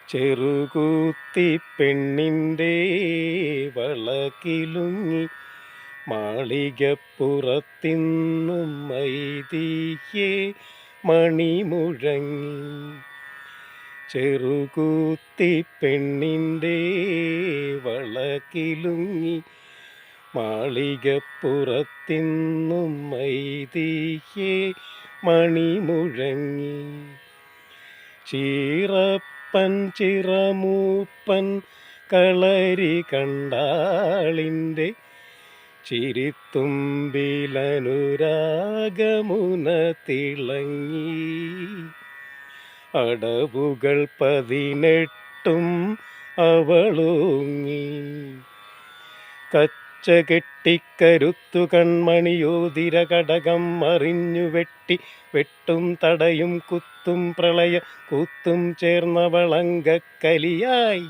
ചെറുകൂത്തി പെണ്ണിൻ്റെ വളകിലുങ്ങി മാളികപ്പുറത്തിന്നും മൈതിഹ്യേ മണിമുഴങ്ങി. ചെറുകൂത്തി പെണ്ണിൻ്റെ വളകിലുങ്ങി മാളികപ്പുറത്തിന്നും മൈതിഹ്യേ മണിമുഴങ്ങി. ചീറപ്പൻ ചിറമൂപ്പൻ കളരി കണ്ടാളിൻ്റെ ചിരിത്തുമ്പിലനുരാഗമുന തിളങ്ങി. അടവുകൾ 18 അവളോങ്ങി. കച്ചകെട്ടിക്കരുത്തു കൺമണിയോതിര കടകം മറിഞ്ഞു വെട്ടി വെട്ടും തടയും കുത്തും പ്രളയ കൂത്തും ചേർന്ന വളങ്കക്കലിയായി.